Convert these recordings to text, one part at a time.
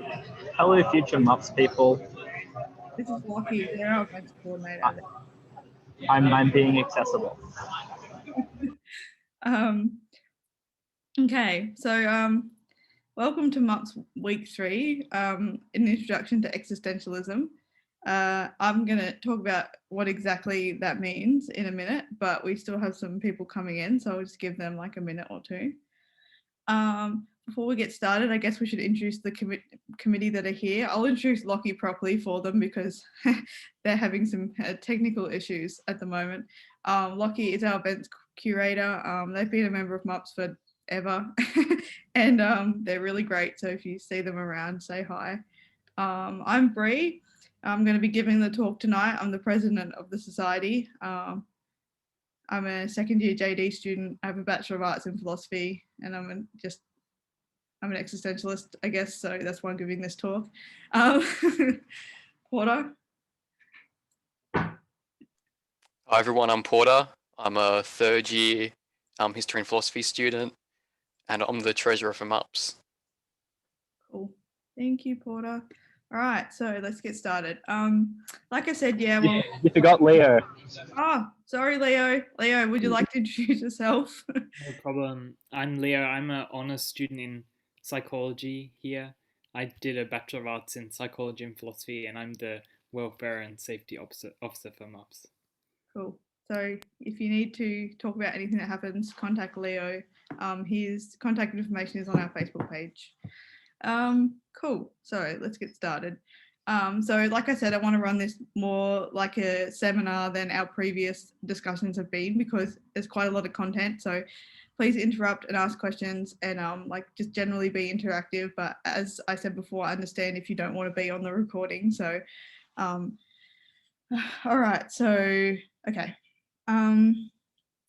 Hello, future MUPS people. This is Lockie, they're our events coordinator. I'm being accessible. Okay, so welcome to MUPS week 3, an introduction to existentialism. I'm going to talk about what exactly that means in a minute, but we still have some people coming in, so I'll just give them like a minute or two. Before we get started, I guess we should introduce the committee that are here. I'll introduce Lockie properly for them because they're having some technical issues at the moment. Lockie is our events curator. They've been a member of MUPS forever and they're really great. So if you see them around, say hi. I'm Bree. I'm going to be giving the talk tonight. I'm the president of the society. I'm a second year JD student. I have a Bachelor of Arts in Philosophy and I'm an existentialist, I guess, so that's why I'm giving this talk. Porter? Hi everyone, I'm Porter. I'm a third year history and philosophy student and I'm the treasurer for MUPS. Cool. Thank you, Porter. All right, so let's get started. Like I said, You forgot Leo. Oh, sorry, Leo. Leo, would you like to introduce yourself? No problem. I'm Leo. I'm an honours student in psychology here. I did a Bachelor of Arts in Psychology and Philosophy, and I'm the Welfare and Safety Officer for MUPS. Cool. So if you need to talk about anything that happens, contact Leo. His contact information is on our Facebook page. Cool. So let's get started. So like I said, I want to run this more like a seminar than our previous discussions have been because there's quite a lot of content. So please interrupt and ask questions and like just generally be interactive. But as I said before, I understand if you don't want to be on the recording. So, all right. So, okay.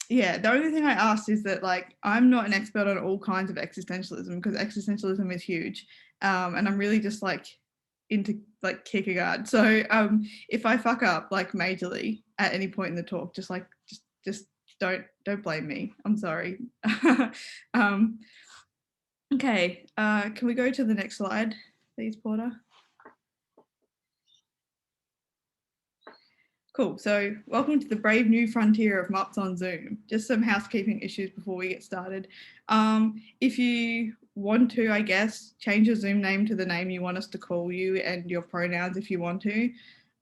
Yeah, the only thing I asked is that like I'm not an expert on all kinds of existentialism because existentialism is huge. And I'm really just like into like Kierkegaard. So if I fuck up like majorly at any point in the talk, just don't blame me. I'm sorry. Okay, can we go to the next slide, please, Porter? Cool, so welcome to the brave new frontier of MUPS on Zoom. Just some housekeeping issues before we get started. If you want to, I guess, change your Zoom name to the name you want us to call you and your pronouns if you want to.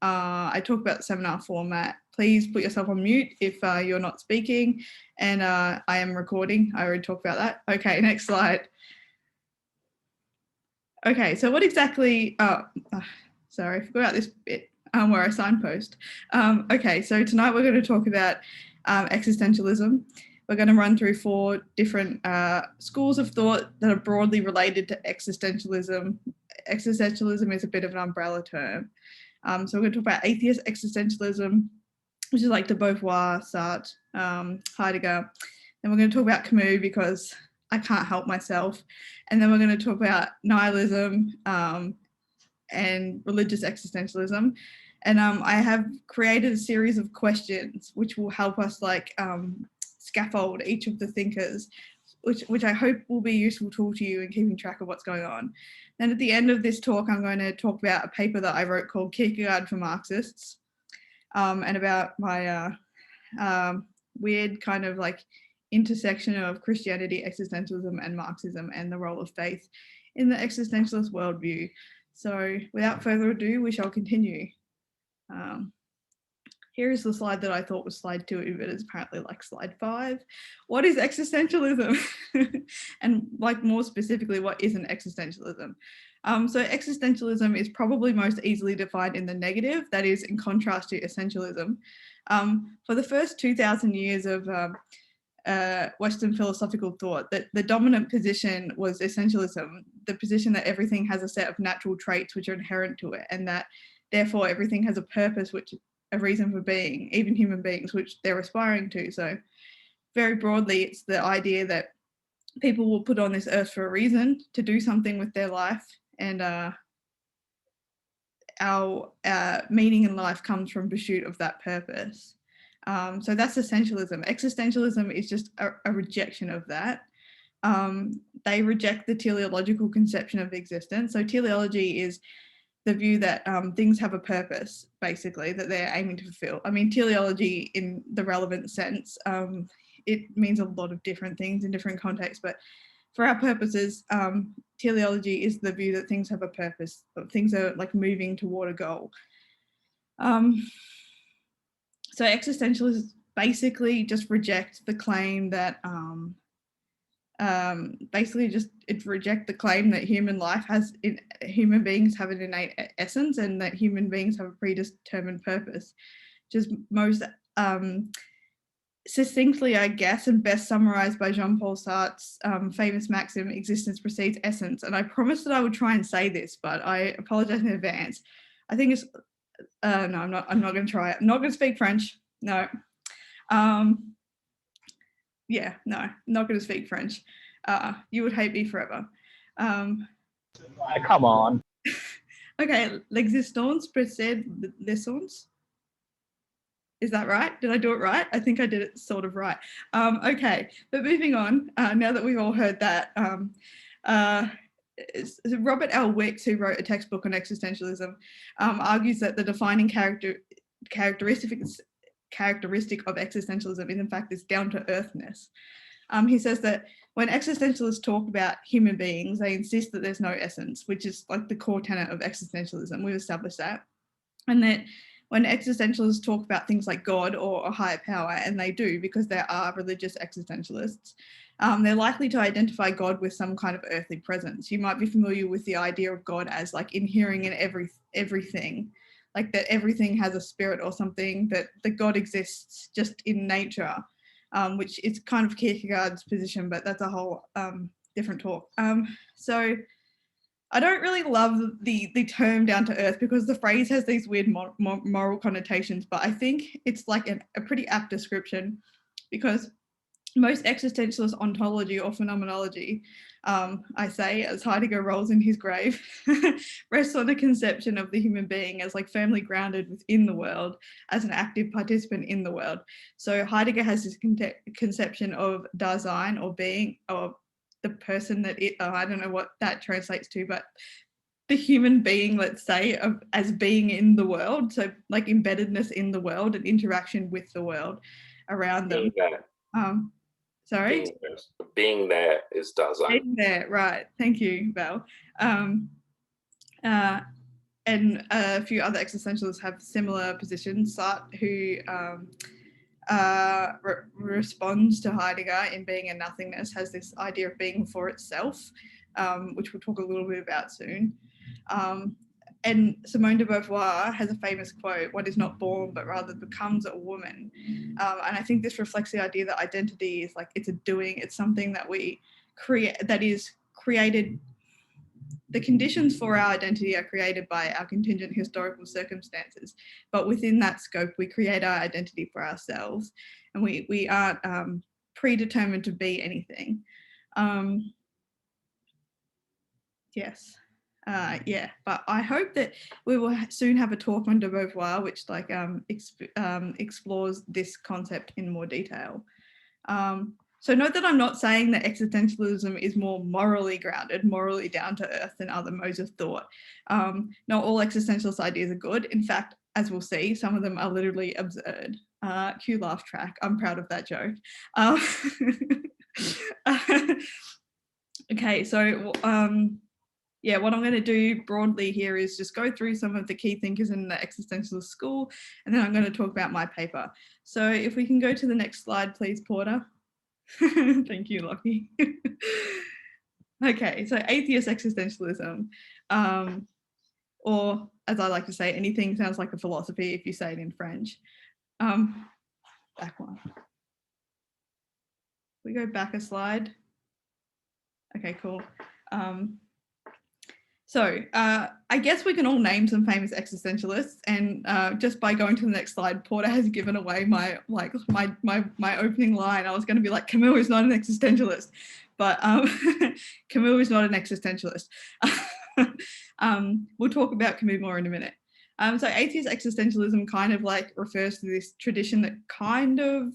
I talked about the seminar format. Please put yourself on mute if you're not speaking, and I am recording. I already talked about that. Okay, next slide. Okay, so what exactly, sorry, I forgot about this bit. Where I signpost. Okay, so tonight we're going to talk about existentialism. We're going to run through 4 different schools of thought that are broadly related to existentialism. Existentialism is a bit of an umbrella term. So we're going to talk about atheist existentialism, which is like de Beauvoir, Sartre, Heidegger. Then we're going to talk about Camus because I can't help myself. And then we're going to talk about nihilism and religious existentialism. And I have created a series of questions which will help us like scaffold each of the thinkers, which I hope will be a useful tool to you in keeping track of what's going on. Then at the end of this talk, I'm going to talk about a paper that I wrote called Kierkegaard for Marxists, and about my weird kind of like intersection of Christianity, existentialism, and Marxism, and the role of faith in the existentialist worldview. So without further ado, we shall continue. Here is the slide that I thought was slide 2, but it's apparently like slide 5. What is existentialism? And like more specifically, what isn't existentialism? So existentialism is probably most easily defined in the negative, that is in contrast to essentialism. For the first 2,000 years of Western philosophical thought, that the dominant position was essentialism, the position that everything has a set of natural traits which are inherent to it, and that therefore everything has a purpose, which a reason for being, even human beings, which they're aspiring to. So very broadly, it's the idea that people were put on this earth for a reason, to do something with their life, and our meaning in life comes from pursuit of that purpose. So that's essentialism. Existentialism is just a rejection of that. they reject the teleological conception of existence. So teleology is the view that things have a purpose, basically, that they're aiming to fulfill. I mean, teleology in the relevant sense, it means a lot of different things in different contexts, but for our purposes, teleology is the view that things have a purpose, that things are like moving toward a goal. So existentialists basically just reject the claim that reject the claim that human beings have an innate essence and that human beings have a predetermined purpose, which is most succinctly, I guess, and best summarized by Jean-Paul Sartre's famous maxim, existence precedes essence. And I promised that I would try and say this, but I apologize in advance. I think it's, no, I'm not going to try it. I'm not going to speak French. No. Yeah, no, I'm not going to speak French. You would hate me forever. Come on. Okay, l'existence précède l'essence. Is that right? Did I do it right? I think I did it sort of right. Okay, but moving on, now that we've all heard that, Robert L. Wicks, who wrote a textbook on existentialism, argues that the defining characteristic of existentialism is in fact this down-to-earthness. He says that when existentialists talk about human beings, they insist that there's no essence, which is like the core tenet of existentialism. We've established that. And that when existentialists talk about things like God or a higher power, and they do because there are religious existentialists, they're likely to identify God with some kind of earthly presence. You might be familiar with the idea of God as like inhering in everything, like that everything has a spirit or something, that God exists just in nature, which is kind of Kierkegaard's position, but that's a whole different talk. So I don't really love the term down to earth because the phrase has these weird moral connotations, but I think it's like a pretty apt description because most existentialist ontology or phenomenology, I say, as Heidegger rolls in his grave, rests on a conception of the human being as like firmly grounded within the world, as an active participant in the world. So Heidegger has this conception of Dasein, or being, or the person that it, I don't know what that translates to, but the human being, let's say, as being in the world. So like embeddedness in the world and interaction with the world around them. Sorry? Being there is Dasein. Being there, right. Thank you, Val. And a few other existentialists have similar positions. Sartre, who responds to Heidegger in being a nothingness, has this idea of being for itself, which we'll talk a little bit about soon. And Simone de Beauvoir has a famous quote, "One is not born, but rather becomes a woman." And I think this reflects the idea that identity is like, it's a doing, it's something that we create, that is created. The conditions for our identity are created by our contingent historical circumstances, but within that scope, we create our identity for ourselves, and we aren't predetermined to be anything. Yes. Yeah, but I hope that we will soon have a talk on de Beauvoir, which like explores this concept in more detail. So note that I'm not saying that existentialism is more morally grounded, morally down to earth than other modes of thought. Not all existentialist ideas are good. In fact, as we'll see, some of them are literally absurd. Cue laugh track. I'm proud of that joke. Okay, so yeah, what I'm going to do broadly here is just go through some of the key thinkers in the existentialist school, and then I'm going to talk about my paper. So if we can go to the next slide, please, Porter. Thank you, Lockie. Okay, so atheist existentialism, or as I like to say, anything sounds like a philosophy if you say it in French. Back one. We go back a slide. Okay, cool. So I guess we can all name some famous existentialists, and just by going to the next slide, Porter has given away my opening line. I was going to be like, Camus is not an existentialist, but Camus is not an existentialist. We'll talk about Camus more in a minute. So atheist existentialism kind of like refers to this tradition that kind of,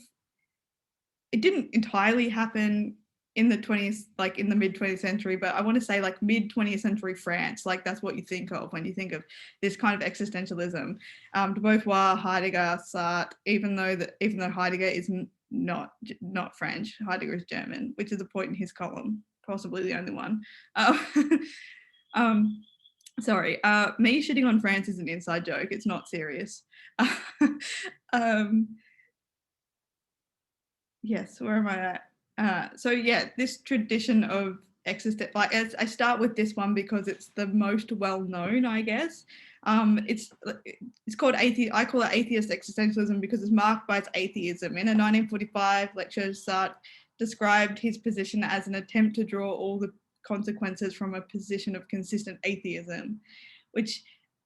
it didn't entirely happen in the 20th, like in the mid 20th century, but I want to say like mid 20th century France, like that's what you think of when you think of this kind of existentialism. De Beauvoir, Heidegger, Sartre, even though Heidegger is not French, Heidegger is German, which is a point in his column, possibly the only one. Sorry, me shitting on France is an inside joke. It's not serious. Yes, where am I at? So yeah, this tradition of like I start with this one because it's the most well known, I guess. It's called I call it atheist existentialism because it's marked by its atheism. In a 1945 lecture, Sartre described his position as an attempt to draw all the consequences from a position of consistent atheism, which,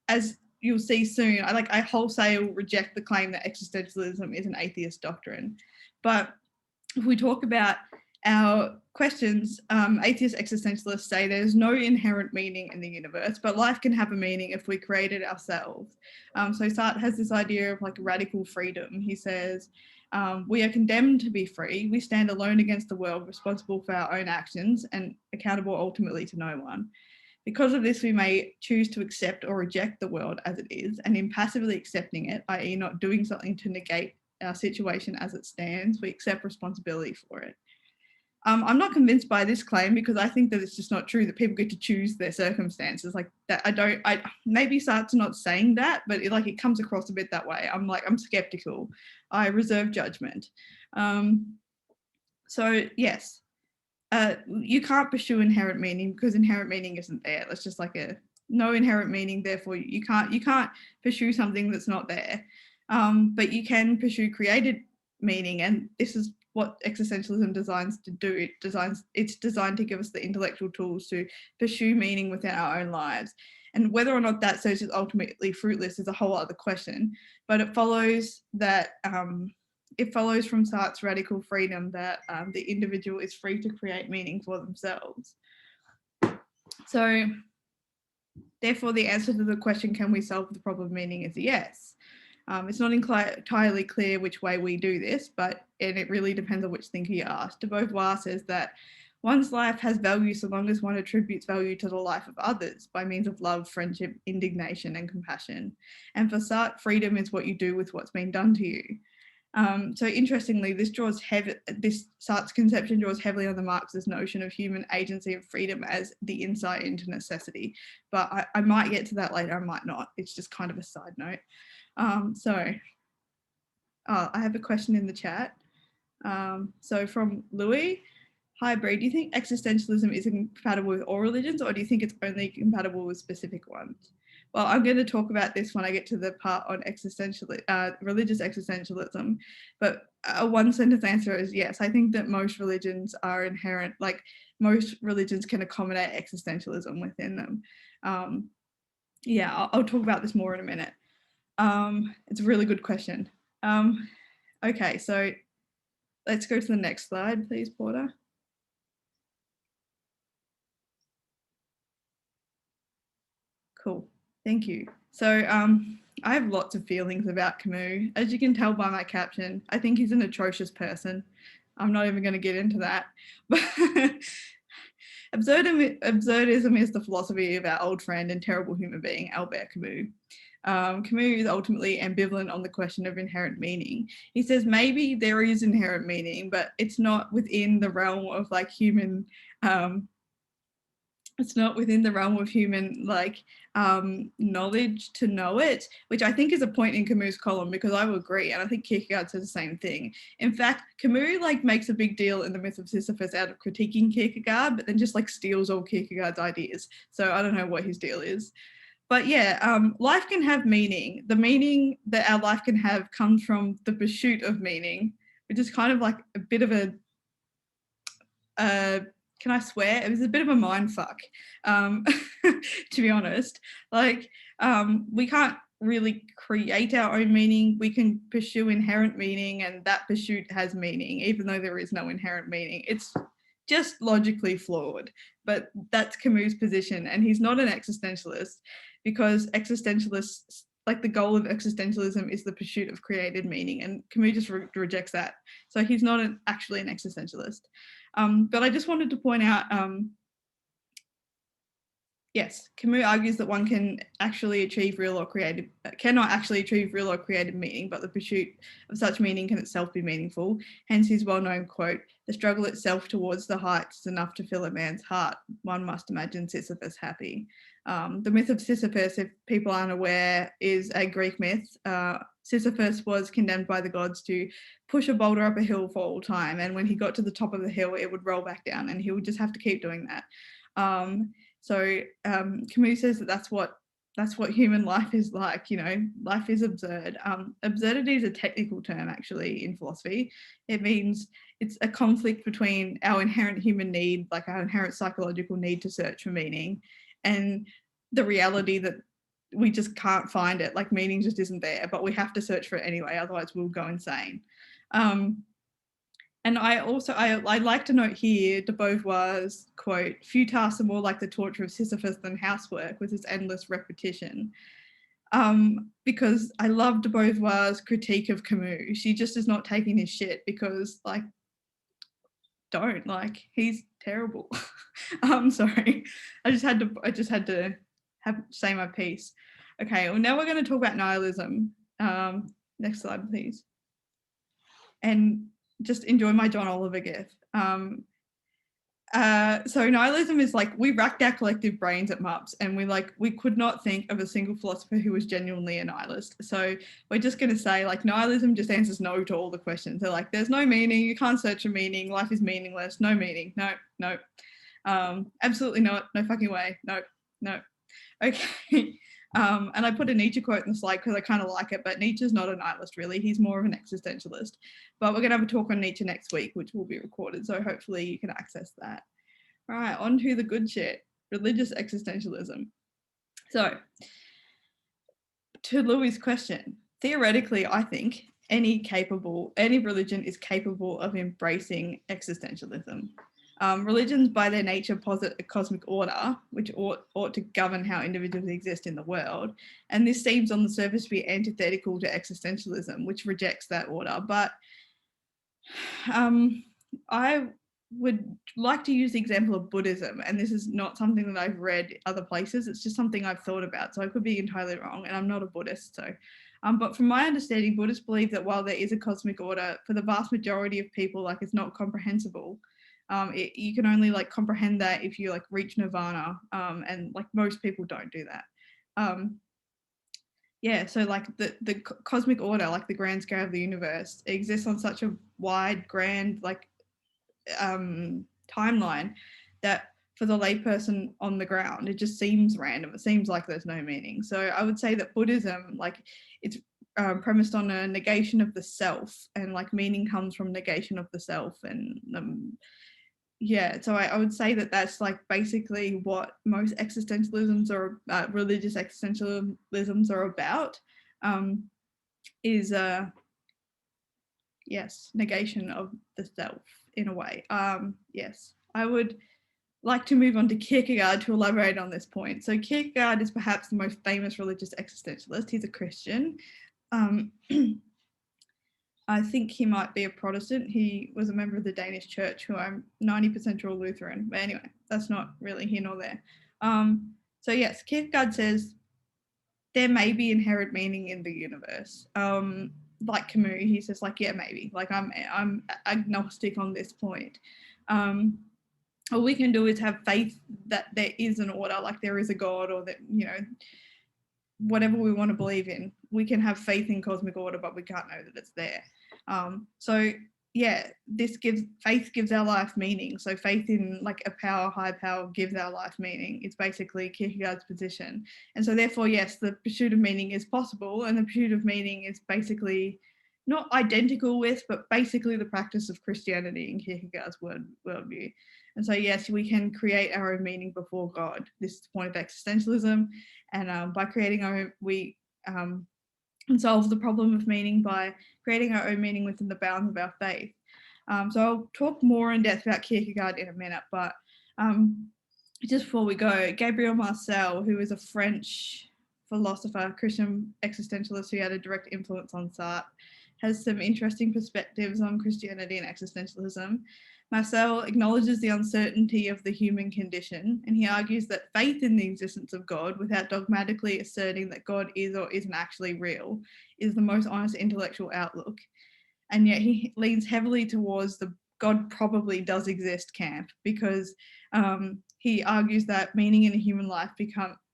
as you'll see soon, I wholesale reject the claim that existentialism is an atheist doctrine. But if we talk about our questions, atheist existentialists say there's no inherent meaning in the universe, but life can have a meaning if we create it ourselves. So Sartre has this idea of like radical freedom. He says, we are condemned to be free. We stand alone against the world, responsible for our own actions and accountable ultimately to no one. Because of this, we may choose to accept or reject the world as it is, and in passively accepting it, i.e. not doing something to negate our situation as it stands, we accept responsibility for it. I'm not convinced by this claim because I think that it's just not true that people get to choose their circumstances like that. Maybe Sartre's not saying that, but it comes across a bit that way. I'm skeptical. I reserve judgment. So yes, you can't pursue inherent meaning because inherent meaning isn't there. That's just like no inherent meaning. Therefore, you can't pursue something that's not there. But you can pursue created meaning, and this is what existentialism designs to do. It's designed to give us the intellectual tools to pursue meaning within our own lives. And whether or not that search is ultimately fruitless is a whole other question. But it follows that it follows from Sartre's radical freedom that the individual is free to create meaning for themselves. So therefore, the answer to the question, can we solve the problem of meaning, is a yes. It's not entirely clear which way we do this, and it really depends on which thinker you ask. De Beauvoir says that one's life has value so long as one attributes value to the life of others by means of love, friendship, indignation, and compassion. And for Sartre, freedom is what you do with what's been done to you. So interestingly, this Sartre's conception draws heavily on the Marxist notion of human agency and freedom as the insight into necessity. But I might get to that later, I might not. It's just kind of a side note. I have a question in the chat. So from Louis, hi Bree, do you think existentialism is compatible with all religions, or do you think it's only compatible with specific ones? Well, I'm going to talk about this when I get to the part on religious existentialism, but a one-sentence answer is yes. I think that most religions are inherent, like most religions can accommodate existentialism within them. I'll talk about this more in a minute. It's a really good question. Okay, so let's go to the next slide, please, Porter. Cool, thank you. So I have lots of feelings about Camus. As you can tell by my caption, I think he's an atrocious person. I'm not even going to get into that. But absurdism is the philosophy of our old friend and terrible human being, Albert Camus. Camus is ultimately ambivalent on the question of inherent meaning. He says maybe there is inherent meaning, but it's not within the realm of like human, it's not within the realm of human knowledge to know it, which I think is a point in Camus' column, because I will agree, and I think Kierkegaard says the same thing. In fact, Camus makes a big deal in the Myth of Sisyphus out of critiquing Kierkegaard, but then just steals all Kierkegaard's ideas. So I don't know what his deal is. But yeah, life can have meaning. The meaning that our life can have comes from the pursuit of meaning, which is kind of like a bit of a, can I swear? It was a bit of a mind fuck, to be honest. We can't really create our own meaning. We can pursue inherent meaning, and that pursuit has meaning, even though there is no inherent meaning. It's just logically flawed, but that's Camus' position, and he's not an existentialist, because existentialists, the goal of existentialism is the pursuit of created meaning, and Camus just rejects that. So he's not actually an existentialist. But I just wanted to point out, yes, Camus argues that one cannot actually achieve real or creative meaning, but the pursuit of such meaning can itself be meaningful. Hence his well-known quote, "The struggle itself towards the heights is enough to fill a man's heart. One must imagine Sisyphus happy." The myth of Sisyphus, if people aren't aware, is a Greek myth. Sisyphus was condemned by the gods to push a boulder up a hill for all time, and when he got to the top of the hill, it would roll back down, and he would just have to keep doing that. So Camus says that that's what human life is like. You know, life is absurd. Absurdity is a technical term actually in philosophy. It means it's a conflict between our inherent human need, like our inherent psychological need to search for meaning, and the reality that we just can't find it. Like meaning just isn't there, but we have to search for it anyway, otherwise we'll go insane. And I like to note here de Beauvoir's quote, "Few tasks are more like the torture of Sisyphus than housework," with its endless repetition. Because I love de Beauvoir's critique of Camus. She just is not taking his shit because he's terrible. Sorry. I just had to say my piece. Okay, well now we're going to talk about nihilism. Next slide, please. And just enjoy my John Oliver gif. So nihilism is like, we racked our collective brains at MUPS and we could not think of a single philosopher who was genuinely a nihilist. So we're just going to say like nihilism just answers no to all the questions. They're like, there's no meaning, you can't search for meaning, life is meaningless, no meaning, no. Absolutely not, no fucking way, no. Okay. And I put a Nietzsche quote in the slide because I kind of like it, but Nietzsche's not a nihilist really, he's more of an existentialist. But we're going to have a talk on Nietzsche next week, which will be recorded, so hopefully you can access that. All right, on to the good shit, religious existentialism. So, to Louis' question, theoretically, I think any religion is capable of embracing existentialism. Religions by their nature posit a cosmic order, which ought to govern how individuals exist in the world. And this seems on the surface to be antithetical to existentialism, which rejects that order. But I would like to use the example of Buddhism, and this is not something that I've read other places, it's just something I've thought about, so I could be entirely wrong, and I'm not a Buddhist, so. But from my understanding, Buddhists believe that while there is a cosmic order, for the vast majority of people, like it's not comprehensible. You can only like comprehend that if you like reach nirvana, and like most people don't do that. Yeah, so like the cosmic order, like the grand scale of the universe, exists on such a wide, grand like timeline that for the layperson on the ground, it just seems random. It seems like there's no meaning. So I would say that Buddhism, like it's premised on a negation of the self, and like meaning comes from negation of the self, and yeah, so I would say that that's like basically what most existentialisms or religious existentialisms are about, is yes, negation of the self in a way. Yes, I would like to move on to Kierkegaard to elaborate on this point. So Kierkegaard is perhaps the most famous religious existentialist. He's a Christian. I think he might be a Protestant. He was a member of the Danish church, who I'm 90% sure Lutheran. But anyway, that's not really here nor there. So yes, Kierkegaard says there may be inherent meaning in the universe. Like Camus, he says like, yeah, maybe. Like I'm agnostic on this point. All we can do is have faith that there is an order, like there is a God, or that, you know, whatever we want to believe in, we can have faith in cosmic order, but we can't know that it's there. So yeah, faith gives our life meaning. So faith in like a power, high power, gives our life meaning. It's basically Kierkegaard's position. And so therefore, yes, the pursuit of meaning is possible, and the pursuit of meaning is basically not identical with, but basically the practice of Christianity in Kierkegaard's worldview. And so yes, we can create our own meaning before God. This is the point of existentialism. And by creating our own, we can solve the problem of meaning by creating our own meaning within the bounds of our faith. So I'll talk more in depth about Kierkegaard in a minute, but just before we go, Gabriel Marcel, who is a French philosopher, Christian existentialist who had a direct influence on Sartre, has some interesting perspectives on Christianity and existentialism. Marcel acknowledges the uncertainty of the human condition, and he argues that faith in the existence of God, without dogmatically asserting that God is or isn't actually real, is the most honest intellectual outlook. And yet he leans heavily towards the God probably does exist camp, because he argues that meaning in a human life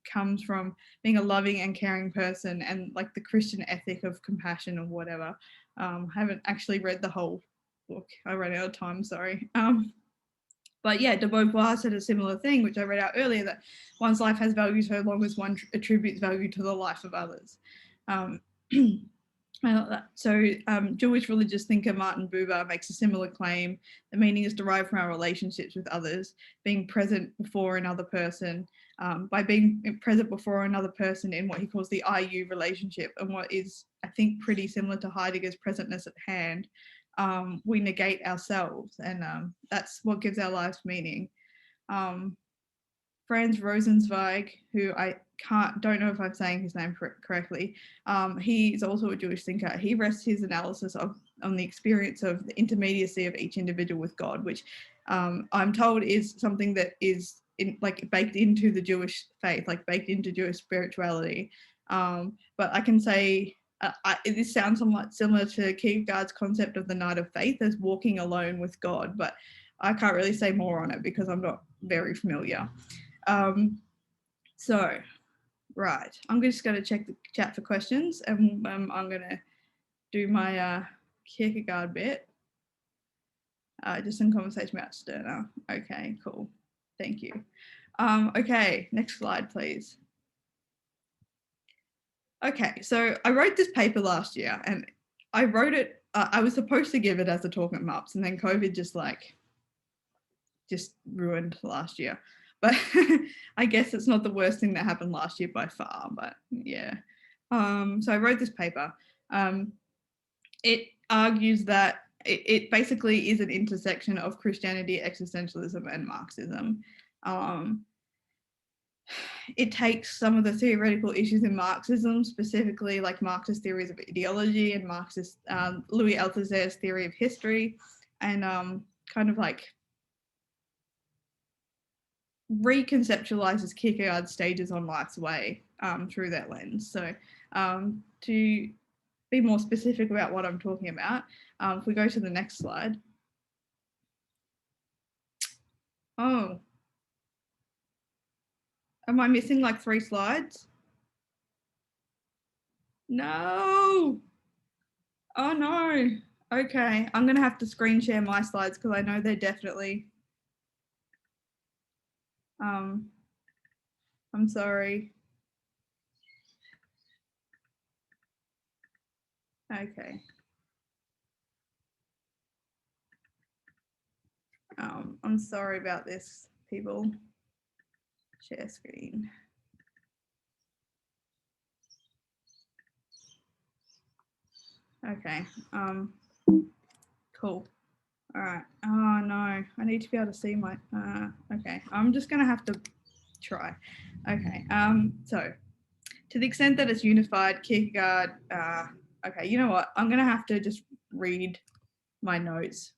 comes from being a loving and caring person, and like the Christian ethic of compassion or whatever. I haven't actually read the whole book. I ran out of time, sorry. But yeah, de Beauvoir said a similar thing, which I read out earlier, that one's life has value so long as one attributes value to the life of others. Jewish religious thinker Martin Buber makes a similar claim. The meaning is derived from our relationships with others, being present before another person, by being present before another person in what he calls the I-you relationship, and what is, I think, pretty similar to Heidegger's presentness at hand. We negate ourselves, and that's what gives our lives meaning. Franz Rosenzweig, who I don't know if I'm saying his name correctly, he's also a Jewish thinker. He rests his analysis on the experience of the intermediacy of each individual with God, which I'm told is something that is baked into the Jewish faith, like baked into Jewish spirituality. But I can say this sounds somewhat similar to Kierkegaard's concept of the night of faith as walking alone with God, but I can't really say more on it because I'm not very familiar. Right, I'm just going to check the chat for questions, and I'm going to do my Kierkegaard bit. Just some conversation about Stirner. Okay, cool. Thank you. Okay, next slide, please. Okay, so I wrote this paper last year, and I wrote it, I was supposed to give it as a talk at MUPS, and then COVID just ruined last year. But I guess it's not the worst thing that happened last year by far, but yeah. So I wrote this paper. It argues that it basically is an intersection of Christianity, existentialism, and Marxism. It takes some of the theoretical issues in Marxism, specifically like Marxist theories of ideology and Marxist Louis Althusser's theory of history, and kind of like reconceptualizes Kierkegaard's stages on life's way through that lens. So to be more specific about what I'm talking about, if we go to the next slide. Oh, am I missing like 3 slides? No. Oh no. Okay, I'm gonna have to screen share my slides because I know they're definitely I'm sorry. Okay. I'm sorry about this, people. Share screen. Okay. Cool. All right. Oh no, I need to be able to see my. Okay. I'm just gonna have to try. Okay. So, to the extent that it's unified, Kierkegaard. Okay. You know what? I'm gonna have to just read my notes.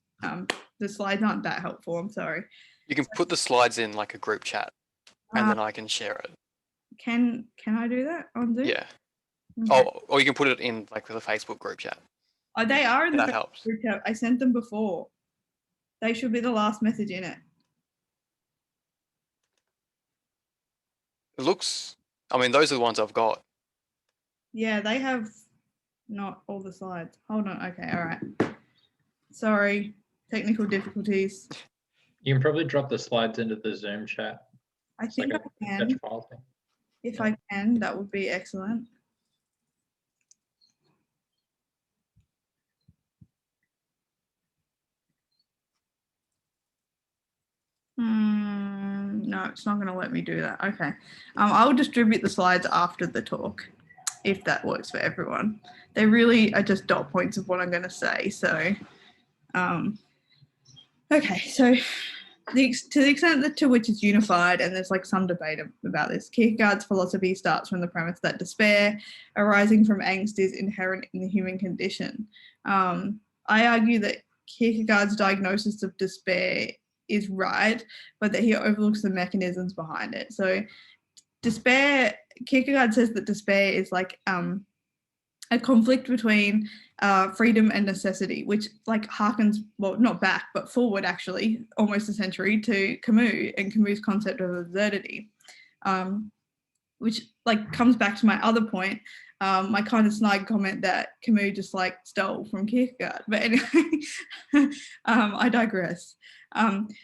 The slides aren't that helpful. I'm sorry. You can put the slides in like a group chat, and then I can share it. Can I do that on Zoom? Yeah. Okay. Oh, or you can put it in like the Facebook group chat. Oh, they are in the That Facebook helps. group chat. I sent them before. They should be the last message in it. It looks. I mean, those are the ones I've got. Yeah, they have not all the slides. Hold on. Okay. All right. Sorry. Technical difficulties. You can probably drop the slides into the Zoom chat. I It's think like I a can. sketch file thing. If Yeah. I can, that would be excellent. No, it's not going to let me do that. Okay. I'll distribute the slides after the talk, if that works for everyone. They really are just dot points of what I'm going to say. So, okay. So, to the extent that to which it's unified, and there's like some debate about this, Kierkegaard's philosophy starts from the premise that despair arising from angst is inherent in the human condition. I argue that Kierkegaard's diagnosis of despair is right, but that he overlooks the mechanisms behind it. So despair, Kierkegaard says that despair is like a conflict between freedom and necessity, which like harkens, well, not back, but forward actually, almost a century to Camus and Camus' concept of absurdity, which like comes back to my other point, my kind of snide comment that Camus just like stole from Kierkegaard. But anyway, I digress.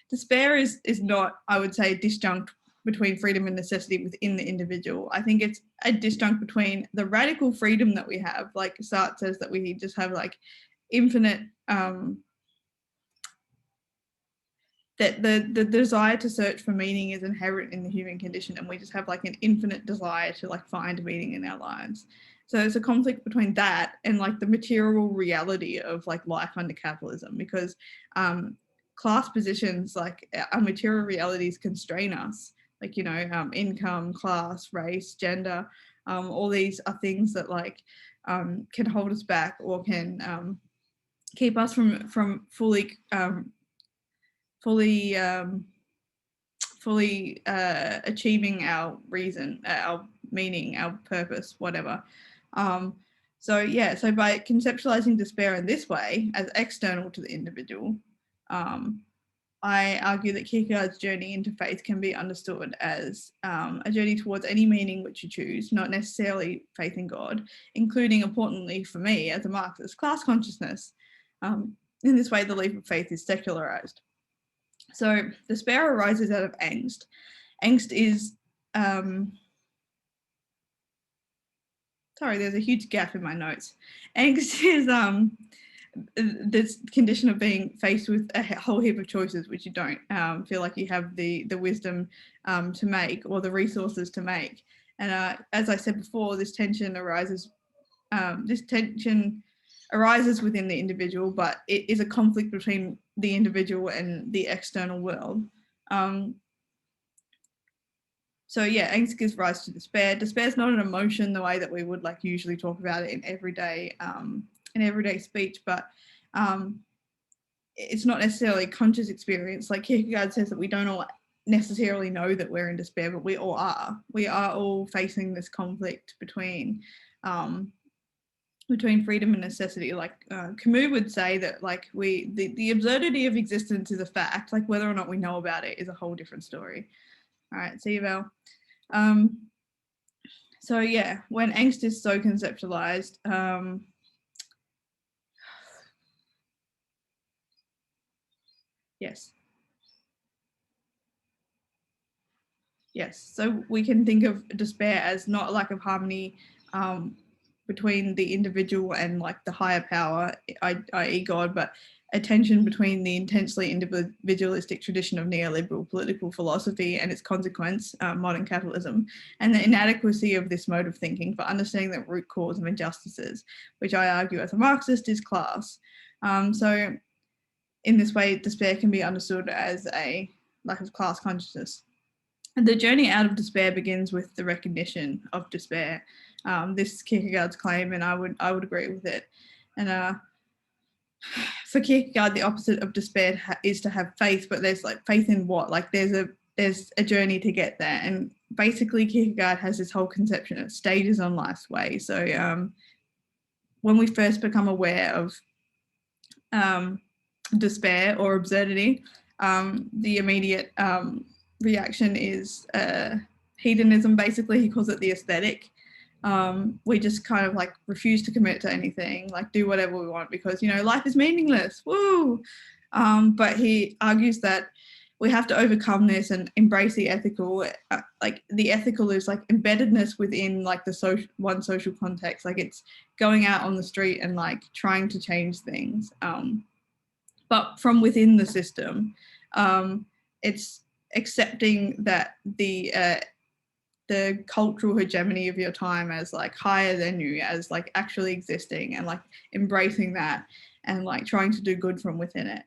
Despair is not, I would say, disjunct between freedom and necessity within the individual. I think it's a disjunct between the radical freedom that we have, like Sartre says that we just have like infinite, that the desire to search for meaning is inherent in the human condition, and we just have like an infinite desire to like find meaning in our lives. So it's a conflict between that and like the material reality of like life under capitalism, because class positions, like our material realities constrain us. Like, you know, income, class, race, gender, all these are things that like can hold us back or can keep us from fully achieving our reason, our meaning, our purpose, whatever. So by conceptualizing despair in this way as external to the individual, I argue that Kierkegaard's journey into faith can be understood as a journey towards any meaning which you choose, not necessarily faith in God, including, importantly for me as a Marxist, class consciousness. In this way, the leap of faith is secularized. So despair arises out of angst. Angst is, sorry, there's a huge gap in my notes. Angst is this condition of being faced with a whole heap of choices which you don't feel like you have the wisdom to make or the resources to make. And as I said before, this tension arises within the individual, but it is a conflict between the individual and the external world. So yeah, angst gives rise to despair. Despair is not an emotion the way that we would like usually talk about it in everyday speech, but it's not necessarily a conscious experience. Like Kierkegaard says that we don't all necessarily know that we're in despair, but we all are. We are all facing this conflict between freedom and necessity. Like Camus would say that like the absurdity of existence is a fact, like whether or not we know about it is a whole different story. All right, see you, Val. So yeah, when angst is so conceptualized, yes, so we can think of despair as not a lack of harmony between the individual and like the higher power, i.e. God, but a tension between the intensely individualistic tradition of neoliberal political philosophy and its consequence, modern capitalism, and the inadequacy of this mode of thinking for understanding the root cause of injustices, which I argue as a Marxist is class. So in this way, despair can be understood as a lack of class consciousness. And the journey out of despair begins with the recognition of despair. This is Kierkegaard's claim, and I would agree with it. And for Kierkegaard, the opposite of despair is to have faith, but there's like faith in what? Like there's a journey to get there. And basically Kierkegaard has this whole conception of stages on life's way. So when we first become aware of despair or absurdity, the immediate reaction is hedonism. Basically, he calls it the aesthetic. We just kind of like refuse to commit to anything, like do whatever we want because, you know, life is meaningless. Woo! But he argues that we have to overcome this and embrace the ethical. Like the ethical is like embeddedness within like the social context. Like it's going out on the street and like trying to change things. But from within the system, it's accepting that the cultural hegemony of your time as like higher than you, as like actually existing, and like embracing that and like trying to do good from within it.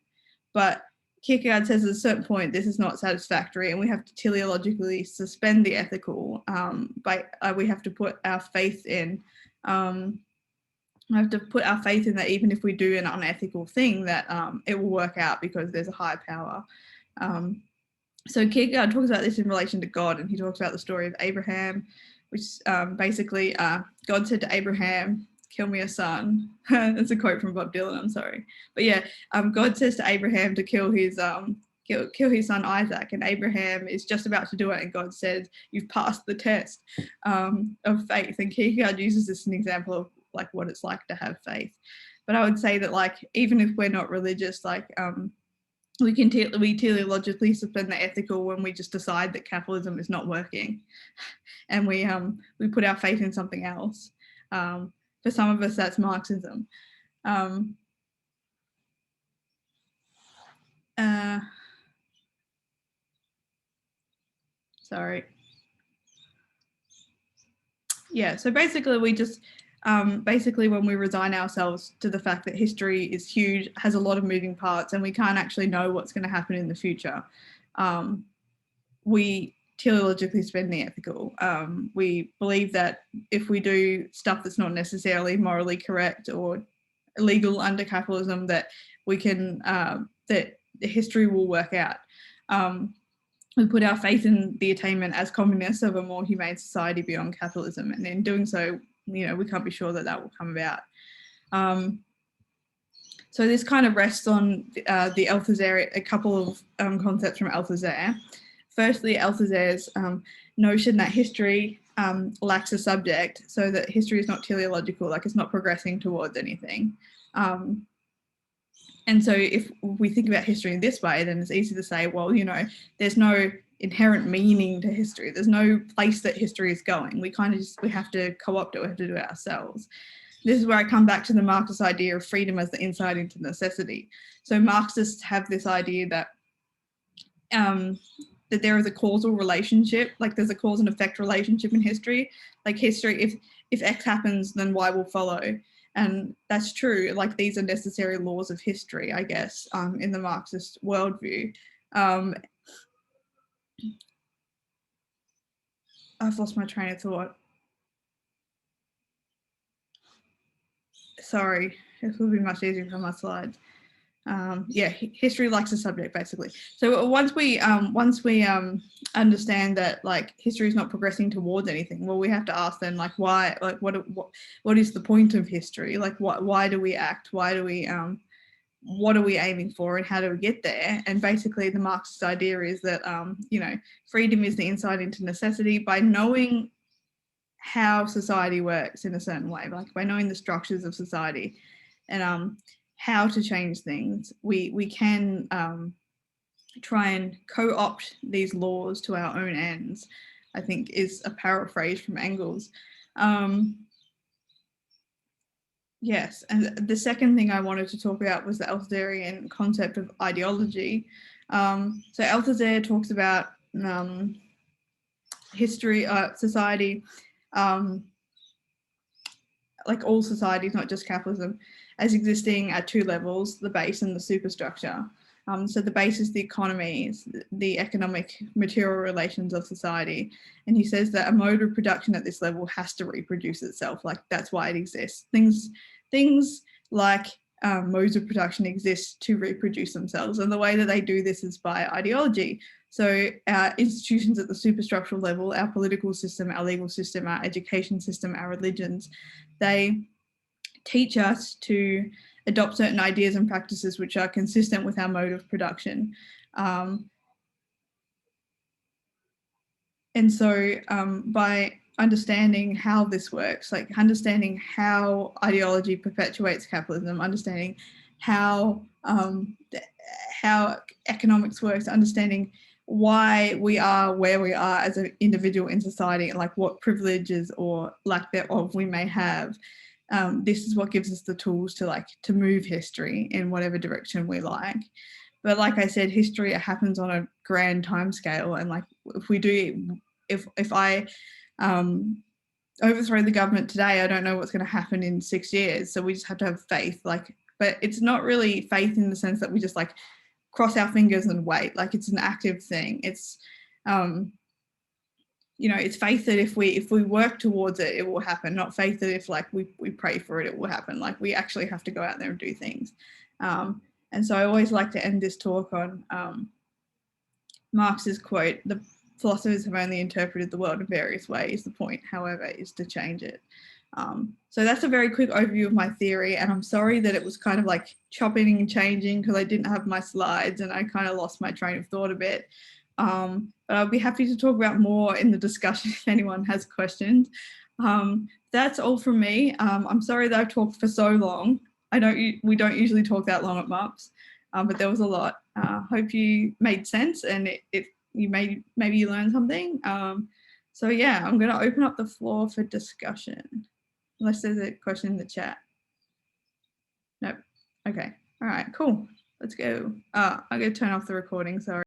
But Kierkegaard says at a certain point this is not satisfactory and we have to teleologically suspend the ethical, we have to put our faith in We have to put our faith in that even if we do an unethical thing, that it will work out because there's a higher power. So Kierkegaard talks about this in relation to God, and he talks about the story of Abraham, which basically God said to Abraham, "Kill me a son." That's a quote from Bob Dylan, I'm sorry. But yeah, God says to Abraham to kill his son Isaac, and Abraham is just about to do it, and God says, "You've passed the test of faith." And Kierkegaard uses this as an example of like what it's like to have faith. But I would say that like even if we're not religious, like we teleologically suspend the ethical when we just decide that capitalism is not working, and we put our faith in something else. For some of us, that's Marxism. Sorry. Yeah, so basically we just, basically when we resign ourselves to the fact that history is huge, has a lot of moving parts, and we can't actually know what's going to happen in the future, we teleologically suspend the ethical. We believe that if we do stuff that's not necessarily morally correct or illegal under capitalism, that we can, that history will work out. We put our faith in the attainment as communists of a more humane society beyond capitalism, and in doing so, you know, we can't be sure that that will come about. So this kind of rests on the Althusser, a couple of concepts from Althusser. Firstly, Althusser's notion that history lacks a subject, so that history is not teleological, like it's not progressing towards anything. And so if we think about history in this way, then it's easy to say, well, you know, there's no inherent meaning to history. There's no place that history is going. We kind of just, we have to co-opt it, we have to do it ourselves. This is where I come back to the Marxist idea of freedom as the insight into necessity. So Marxists have this idea that that there is a causal relationship, like there's a cause and effect relationship in history. Like history, if X happens, then Y will follow. And that's true, like these are necessary laws of history, I guess, in the Marxist worldview. I've lost my train of thought. Sorry, this will be much easier from my slides. Yeah, history lacks a subject, basically. So once we understand that like history is not progressing towards anything, well, we have to ask then like why, like what is the point of history? Like why do we act? Why do we what are we aiming for, and how do we get there? And basically the Marxist idea is that you know, freedom is the insight into necessity. By knowing how society works in a certain way, like by knowing the structures of society and how to change things, we can try and co-opt these laws to our own ends, I think is a paraphrase from Engels. Yes, and the second thing I wanted to talk about was the Althusserian concept of ideology. So Althusser talks about history, society, like all societies, not just capitalism, as existing at two levels, the base and the superstructure. So the base is the economy, the economic material relations of society. And he says that a mode of production at this level has to reproduce itself. Like that's why it exists. Things like modes of production exist to reproduce themselves. And the way that they do this is by ideology. So our institutions at the superstructural level, our political system, our legal system, our education system, our religions, they teach us to adopt certain ideas and practices which are consistent with our mode of production. And so by understanding how this works, like understanding how ideology perpetuates capitalism, understanding how economics works, understanding why we are where we are as an individual in society, and like what privileges or lack thereof we may have. This is what gives us the tools to move history in whatever direction we like. But like I said, history happens on a grand time scale, and like if I overthrow the government today, I don't know what's going to happen in 6 years. So we just have to have faith. But it's not really faith in the sense that we just like cross our fingers and wait. Like it's an active thing. It's it's faith that if we work towards it, it will happen, not faith that if like we pray for it, it will happen. Like we actually have to go out there and do things. And so I always like to end this talk on Marx's quote, "The philosophers have only interpreted the world in various ways. The point, however, is to change it." So that's a very quick overview of my theory, and I'm sorry that it was kind of like chopping and changing because I didn't have my slides and I kind of lost my train of thought a bit. But I'll be happy to talk about more in the discussion if anyone has questions. That's all from me. I'm sorry that I've talked for so long. We don't usually talk that long at MUPS, but there was a lot. Hope you made sense and maybe you learned something. So yeah, I'm going to open up the floor for discussion, unless there's a question in the chat. Nope. Okay. All right, cool. Let's go. I'm going to turn off the recording, sorry.